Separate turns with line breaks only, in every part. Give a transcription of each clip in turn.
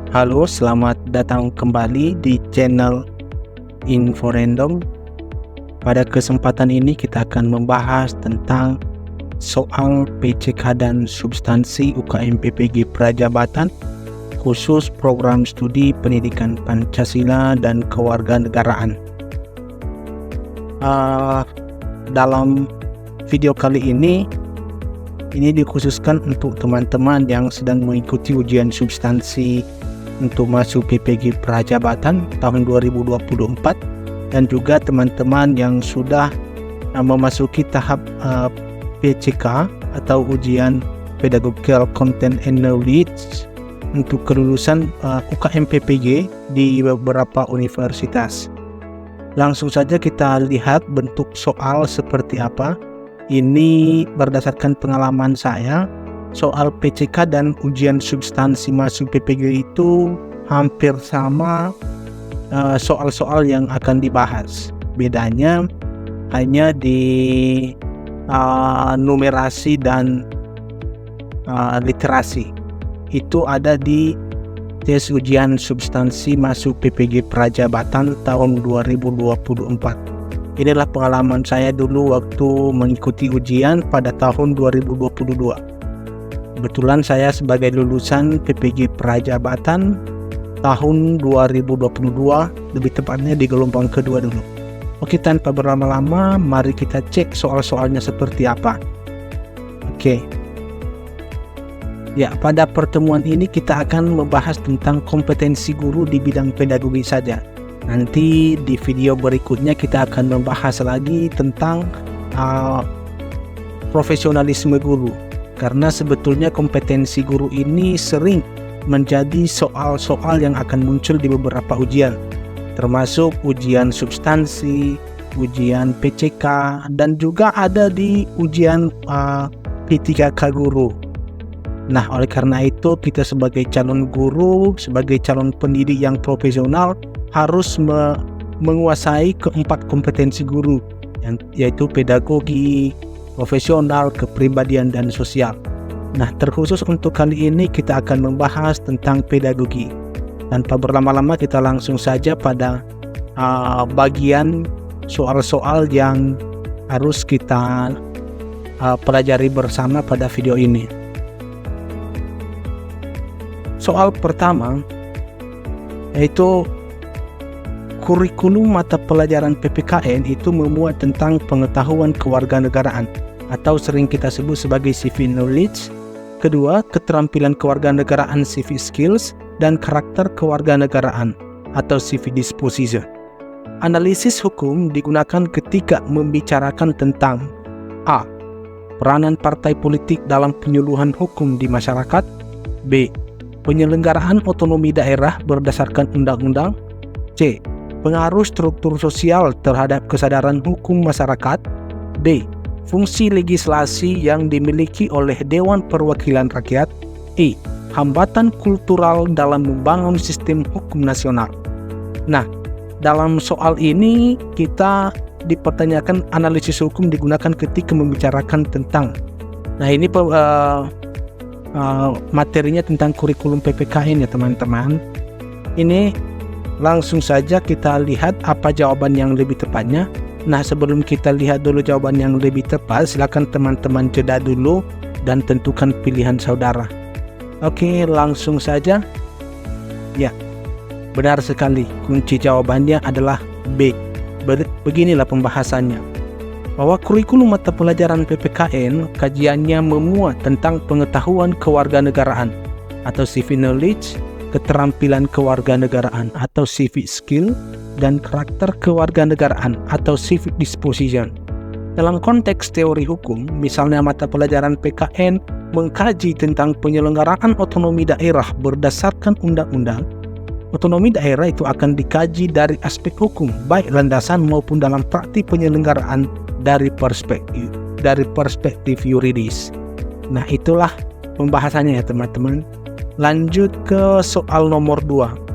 Halo, selamat datang kembali di channel Info Random. Pada kesempatan ini kita akan membahas tentang soal PCK dan substansi UKM PPG Prajabatan, khusus program studi pendidikan Pancasila dan kewarganegaraan. Dalam video kali ini dikhususkan untuk teman-teman yang sedang mengikuti ujian substansi untuk masuk PPG Prajabatan tahun 2024 dan juga teman-teman yang sudah memasuki tahap PCK atau ujian Pedagogical Content and Knowledge untuk kelulusan UKM PPG di beberapa universitas. Langsung saja kita lihat bentuk soal seperti apa. Ini berdasarkan pengalaman saya. Soal PCK dan ujian substansi masuk PPG itu hampir sama soal-soal yang akan dibahas. Bedanya hanya di numerasi dan literasi. Itu ada di tes ujian substansi masuk PPG Prajabatan tahun 2024. Inilah pengalaman saya dulu waktu mengikuti ujian pada tahun 2022. Kebetulan saya sebagai lulusan PPG Prajabatan tahun 2022, lebih tepatnya di gelombang kedua dulu. Oke, tanpa berlama-lama, mari kita cek soal-soalnya seperti apa. Oke. Ya, pada pertemuan ini kita akan membahas tentang kompetensi guru di bidang pedagogi saja. Nanti di video berikutnya kita akan membahas lagi tentang profesionalisme guru. Karena sebetulnya kompetensi guru ini sering menjadi soal-soal yang akan muncul di beberapa ujian, termasuk ujian substansi, ujian PCK, dan juga ada di ujian P3K guru. Nah, oleh karena itu kita sebagai calon guru, sebagai calon pendidik yang profesional harus menguasai keempat kompetensi guru, yaitu pedagogi, profesional, kepribadian, dan sosial. Nah, terkhusus untuk kali ini kita akan membahas tentang pedagogi. Tanpa berlama-lama kita langsung saja pada bagian soal-soal yang harus kita pelajari bersama pada video ini. Soal pertama yaitu kurikulum mata pelajaran PPKN itu memuat tentang pengetahuan kewarganegaraan atau sering kita sebut sebagai civic knowledge. Kedua, keterampilan kewarganegaraan civic skills dan karakter kewarganegaraan atau civic disposition. Analisis hukum digunakan ketika membicarakan tentang A. Peranan partai politik dalam penyuluhan hukum di masyarakat. B. Penyelenggaraan otonomi daerah berdasarkan undang-undang. C. Pengaruh struktur sosial terhadap kesadaran hukum masyarakat. D. Fungsi legislasi yang dimiliki oleh Dewan Perwakilan Rakyat. E. Hambatan kultural dalam membangun sistem hukum nasional. Nah, dalam soal ini kita dipertanyakan analisis hukum digunakan ketika membicarakan tentang. Nah, ini materinya tentang kurikulum PPKN ya teman-teman. Ini langsung saja kita lihat apa jawaban yang lebih tepatnya. Nah, sebelum kita lihat dulu jawaban yang lebih tepat, silakan teman-teman jeda dulu dan tentukan pilihan saudara. Oke, langsung saja. Ya, benar sekali. Kunci jawabannya adalah B. Beginilah pembahasannya. Bahwa kurikulum mata pelajaran PPKN kajiannya memuat tentang pengetahuan kewarganegaraan atau civic knowledge, keterampilan kewarganegaraan atau civic skill, dan karakter kewarganegaraan atau civic disposition. Dalam konteks teori hukum, misalnya mata pelajaran PKN mengkaji tentang penyelenggaraan otonomi daerah berdasarkan undang-undang. Otonomi daerah itu akan dikaji dari aspek hukum, baik landasan maupun dalam praktik penyelenggaraan dari perspektif yuridis. Nah, itulah pembahasannya ya teman-teman. Lanjut ke soal nomor 2.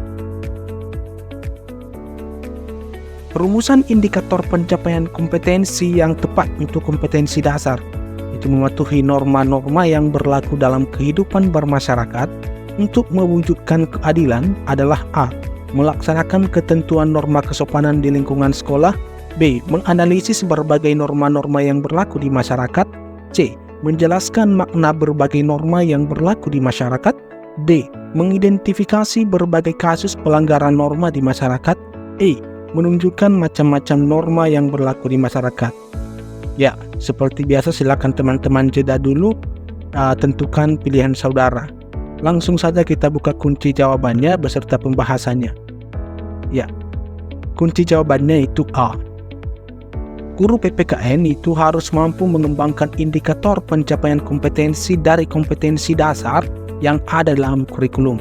Perumusan indikator pencapaian kompetensi yang tepat untuk kompetensi dasar itu mematuhi norma-norma yang berlaku dalam kehidupan bermasyarakat untuk mewujudkan keadilan adalah A. Melaksanakan ketentuan norma kesopanan di lingkungan sekolah. B. Menganalisis berbagai norma-norma yang berlaku di masyarakat. C. Menjelaskan makna berbagai norma yang berlaku di masyarakat. D. Mengidentifikasi berbagai kasus pelanggaran norma di masyarakat. E. Menunjukkan macam-macam norma yang berlaku di masyarakat. Ya, seperti biasa silakan teman-teman jeda dulu, tentukan pilihan saudara. Langsung saja kita buka kunci jawabannya beserta pembahasannya. Ya, kunci jawabannya itu A. Guru PPKN itu harus mampu mengembangkan indikator pencapaian kompetensi dari kompetensi dasar yang ada dalam kurikulum.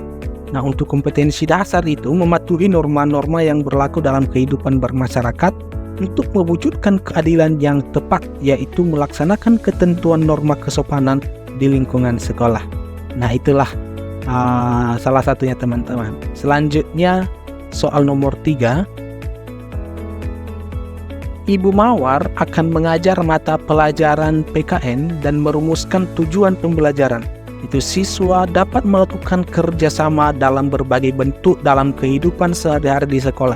Nah, untuk kompetensi dasar itu mematuhi norma-norma yang berlaku dalam kehidupan bermasyarakat untuk mewujudkan keadilan yang tepat, yaitu melaksanakan ketentuan norma kesopanan di lingkungan sekolah. Nah, itulah salah satunya teman-teman. Selanjutnya soal nomor 3. Ibu Mawar akan mengajar mata pelajaran PKN dan merumuskan tujuan pembelajaran. Itu siswa dapat melakukan kerjasama dalam berbagai bentuk dalam kehidupan sehari-hari di sekolah.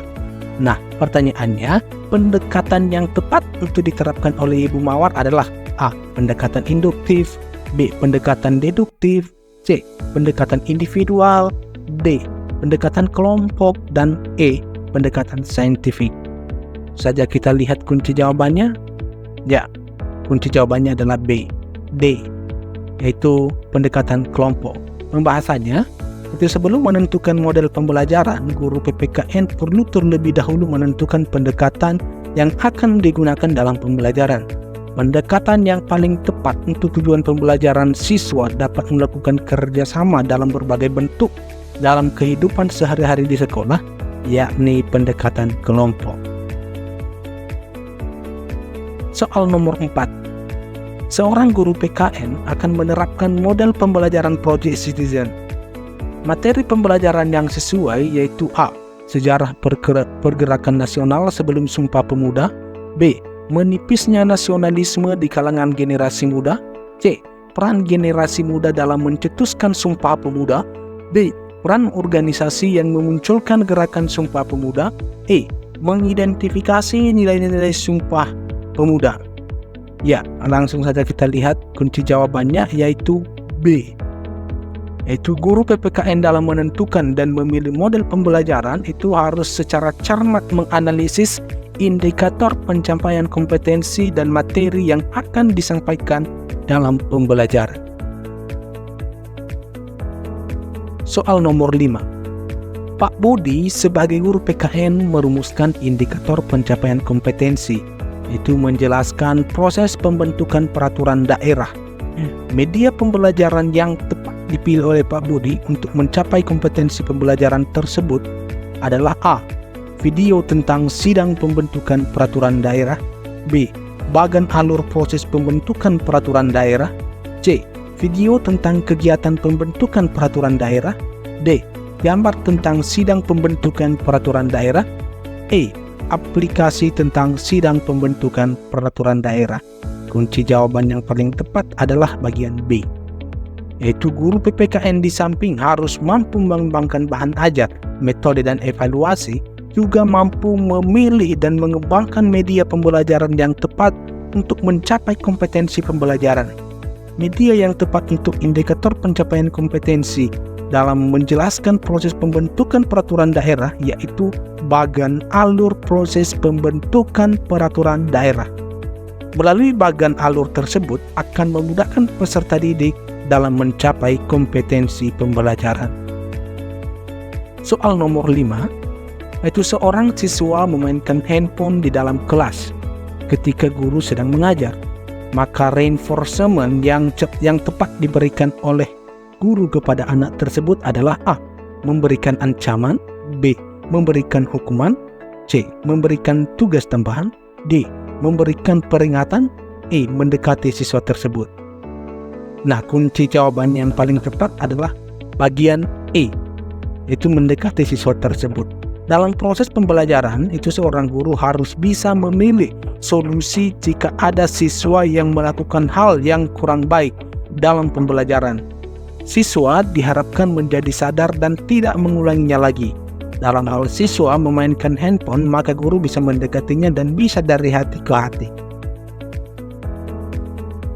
Nah, pertanyaannya, pendekatan yang tepat untuk diterapkan oleh Ibu Mawar adalah A. Pendekatan induktif. B. Pendekatan deduktif. C. Pendekatan individual. D. Pendekatan kelompok. Dan E. Pendekatan saintifik. Saja kita lihat kunci jawabannya. Ya, kunci jawabannya adalah B. D. Yaitu pendekatan kelompok. Pembahasannya, itu sebelum menentukan model pembelajaran, guru PPKN perlu terlebih dahulu menentukan pendekatan yang akan digunakan dalam pembelajaran. Pendekatan yang paling tepat untuk tujuan pembelajaran siswa dapat melakukan kerjasama dalam berbagai bentuk dalam kehidupan sehari-hari di sekolah, yakni pendekatan kelompok. Soal nomor 4. Seorang guru PKN akan menerapkan model pembelajaran Project Citizen. Materi pembelajaran yang sesuai yaitu A. Sejarah pergerakan nasional sebelum Sumpah Pemuda. B. Menipisnya nasionalisme di kalangan generasi muda. C. Peran generasi muda dalam mencetuskan Sumpah Pemuda. D. Peran organisasi yang memunculkan gerakan Sumpah Pemuda. E. Mengidentifikasi nilai-nilai Sumpah Pemuda. Ya, langsung saja kita lihat kunci jawabannya yaitu B. Yaitu guru PPKN dalam menentukan dan memilih model pembelajaran itu harus secara cermat menganalisis indikator pencapaian kompetensi dan materi yang akan disampaikan dalam pembelajaran. Soal nomor 5. Pak Budi sebagai guru PKN merumuskan indikator pencapaian kompetensi, itu menjelaskan proses pembentukan peraturan daerah. Media pembelajaran yang tepat dipilih oleh Pak Budi untuk mencapai kompetensi pembelajaran tersebut adalah A. Video tentang sidang pembentukan peraturan daerah. B. Bagan alur proses pembentukan peraturan daerah. C. Video tentang kegiatan pembentukan peraturan daerah. D. Gambar tentang sidang pembentukan peraturan daerah. E. Aplikasi tentang sidang pembentukan peraturan daerah. Kunci jawaban yang paling tepat adalah bagian B. Yaitu guru PPKN di samping harus mampu mengembangkan bahan ajar, metode dan evaluasi, juga mampu memilih dan mengembangkan media pembelajaran yang tepat untuk mencapai kompetensi pembelajaran. Media yang tepat untuk indikator pencapaian kompetensi dalam menjelaskan proses pembentukan peraturan daerah yaitu bagan alur proses pembentukan peraturan daerah. Melalui bagan alur tersebut akan memudahkan peserta didik dalam mencapai kompetensi pembelajaran. Soal nomor 5, yaitu seorang siswa memainkan handphone di dalam kelas ketika guru sedang mengajar. Maka reinforcement yang tepat diberikan oleh guru kepada anak tersebut adalah A. Memberikan ancaman. B. Memberikan hukuman. C. Memberikan tugas tambahan. D. Memberikan peringatan. E. Mendekati siswa tersebut. Nah, kunci jawaban yang paling tepat adalah bagian E, yaitu mendekati siswa tersebut. Dalam proses pembelajaran, itu seorang guru harus bisa memilih solusi jika ada siswa yang melakukan hal yang kurang baik dalam pembelajaran. Siswa diharapkan menjadi sadar dan tidak mengulanginya lagi. Dalam hal siswa memainkan handphone, maka guru bisa mendekatinya dan bisa dari hati ke hati.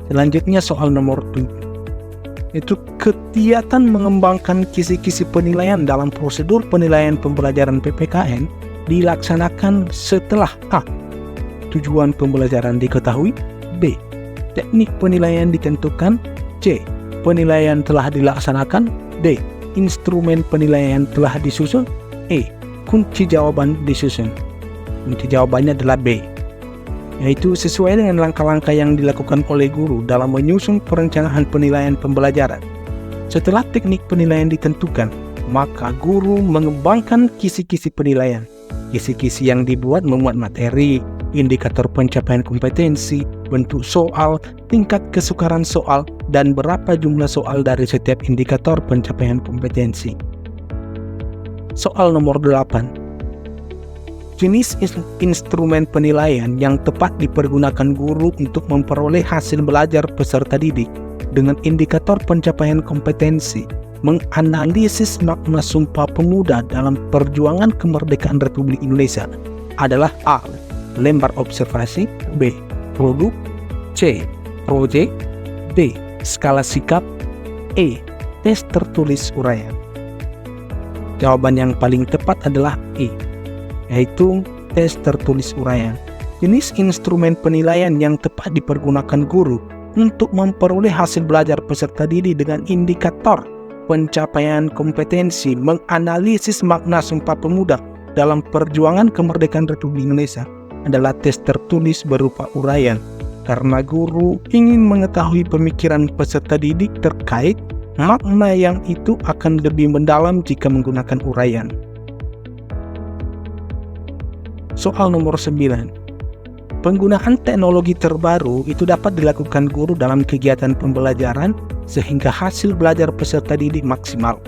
Selanjutnya soal nomor 7. Itu kegiatan mengembangkan kisi-kisi penilaian dalam prosedur penilaian pembelajaran PPKN dilaksanakan setelah A. Tujuan pembelajaran diketahui, B. Teknik penilaian ditentukan, C. Penilaian telah dilaksanakan, D. Instrumen penilaian telah disusun, E. Kunci jawaban disusun. Kunci jawabannya adalah B, yaitu sesuai dengan langkah-langkah yang dilakukan oleh guru dalam menyusun perencanaan penilaian pembelajaran. Setelah teknik penilaian ditentukan, maka guru mengembangkan kisi-kisi penilaian. Kisi-kisi yang dibuat memuat materi, indikator pencapaian kompetensi, bentuk soal, tingkat kesukaran soal, dan berapa jumlah soal dari setiap indikator pencapaian kompetensi. Soal nomor 8. Jenis instrumen penilaian yang tepat dipergunakan guru untuk memperoleh hasil belajar peserta didik dengan indikator pencapaian kompetensi, menganalisis makna Sumpah Pemuda dalam perjuangan kemerdekaan Republik Indonesia adalah A. Lembar observasi, B. Produk, C. Proyek, D. Skala sikap, E. Tes tertulis uraian. Jawaban yang paling tepat adalah E, yaitu tes tertulis uraian. Jenis instrumen penilaian yang tepat dipergunakan guru untuk memperoleh hasil belajar peserta didik dengan indikator pencapaian kompetensi, menganalisis makna Sumpah Pemuda dalam perjuangan kemerdekaan Republik Indonesia adalah tes tertulis berupa uraian, karena guru ingin mengetahui pemikiran peserta didik terkait makna yang itu akan lebih mendalam jika menggunakan uraian. Soal nomor 9. Penggunaan teknologi terbaru itu dapat dilakukan guru dalam kegiatan pembelajaran sehingga hasil belajar peserta didik maksimal.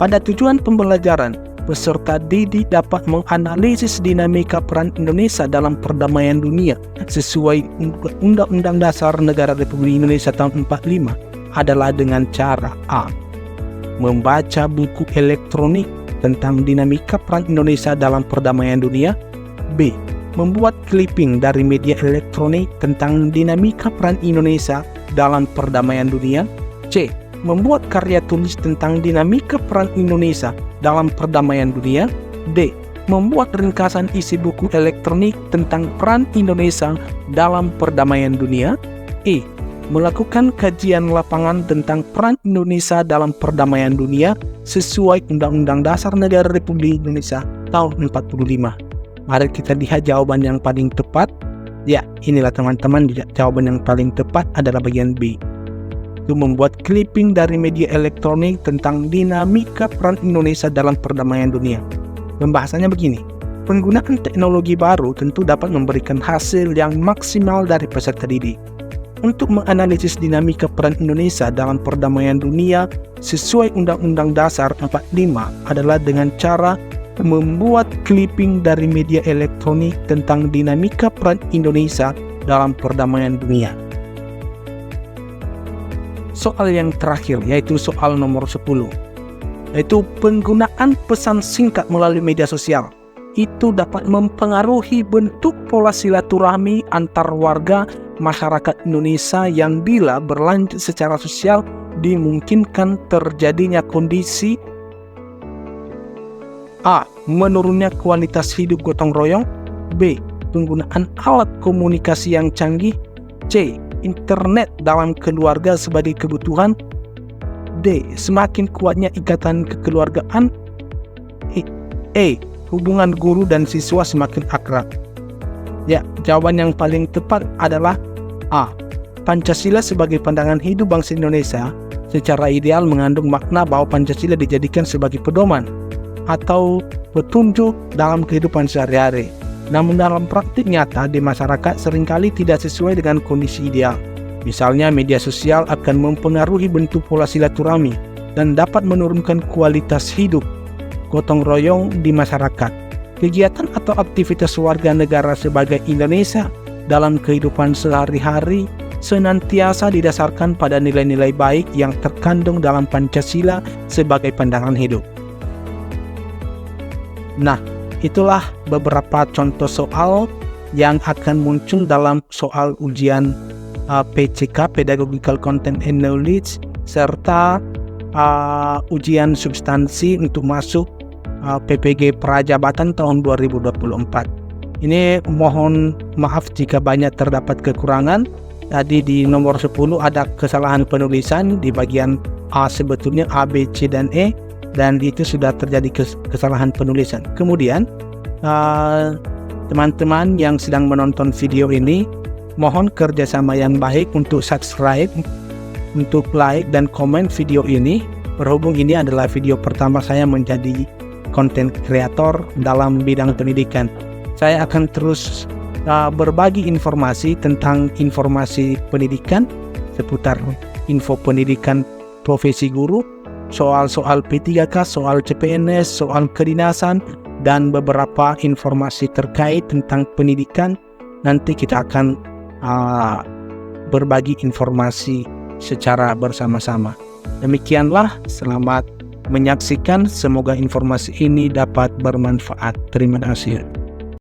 Pada tujuan pembelajaran, peserta didik dapat menganalisis dinamika peran Indonesia dalam perdamaian dunia sesuai Undang-Undang Dasar Negara Republik Indonesia tahun 45 adalah dengan cara A. Membaca buku elektronik tentang dinamika peran Indonesia dalam perdamaian dunia, B. Membuat clipping dari media elektronik tentang dinamika peran Indonesia dalam perdamaian dunia, C. Membuat karya tulis tentang dinamika peran Indonesia dalam perdamaian dunia, D. Membuat ringkasan isi buku elektronik tentang peran Indonesia dalam perdamaian dunia, E. Melakukan kajian lapangan tentang peran Indonesia dalam perdamaian dunia sesuai Undang-Undang Dasar Negara Republik Indonesia tahun 45. Mari kita lihat jawaban yang paling tepat. Ya, inilah teman-teman, jawaban yang paling tepat adalah bagian B. Itu membuat clipping dari media elektronik tentang dinamika peran Indonesia dalam perdamaian dunia. Pembahasannya begini. Penggunaan teknologi baru tentu dapat memberikan hasil yang maksimal dari peserta didik. Untuk menganalisis dinamika peran Indonesia dalam perdamaian dunia sesuai Undang-Undang Dasar 45 adalah dengan cara membuat clipping dari media elektronik tentang dinamika peran Indonesia dalam perdamaian dunia. Soal yang terakhir, yaitu soal nomor 10, yaitu penggunaan pesan singkat melalui media sosial itu dapat mempengaruhi bentuk pola silaturahmi antar warga masyarakat Indonesia yang bila berlanjut secara sosial dimungkinkan terjadinya kondisi A. Menurunnya kualitas hidup gotong royong, B. Penggunaan alat komunikasi yang canggih, C. Internet dalam keluarga sebagai kebutuhan, D. Semakin kuatnya ikatan kekeluargaan, E. Hubungan guru dan siswa semakin akrab. Ya, jawaban yang paling tepat adalah A. Pancasila sebagai pandangan hidup bangsa Indonesia secara ideal mengandung makna bahwa Pancasila dijadikan sebagai pedoman atau petunjuk dalam kehidupan sehari-hari. Namun dalam praktik nyata di masyarakat seringkali tidak sesuai dengan kondisi ideal. Misalnya media sosial akan mempengaruhi bentuk pola silaturahmi dan dapat menurunkan kualitas hidup gotong royong di masyarakat. Kegiatan atau aktivitas warga negara sebagai Indonesia dalam kehidupan sehari-hari senantiasa didasarkan pada nilai-nilai baik yang terkandung dalam Pancasila sebagai pandangan hidup. Nah, itulah beberapa contoh soal yang akan muncul dalam soal ujian PCK, Pedagogical Content and Knowledge, serta ujian substansi untuk masuk PPG Prajabatan tahun 2024. Ini mohon maaf jika banyak terdapat kekurangan. Tadi di nomor 10 ada kesalahan penulisan di bagian A, sebetulnya A, B, C, dan E, dan itu sudah terjadi kesalahan penulisan. Kemudian teman-teman yang sedang menonton video ini, mohon kerjasama yang baik untuk subscribe, untuk like dan komen video ini. Berhubung ini adalah video pertama saya menjadi konten kreator dalam bidang pendidikan, saya akan terus berbagi informasi tentang informasi pendidikan, seputar info pendidikan profesi guru, soal-soal P3K, soal CPNS, soal kedinasan, dan beberapa informasi terkait tentang pendidikan. Nanti kita akan berbagi informasi secara bersama-sama. Demikianlah, selamat menyaksikan. Semoga informasi ini dapat bermanfaat. Terima kasih.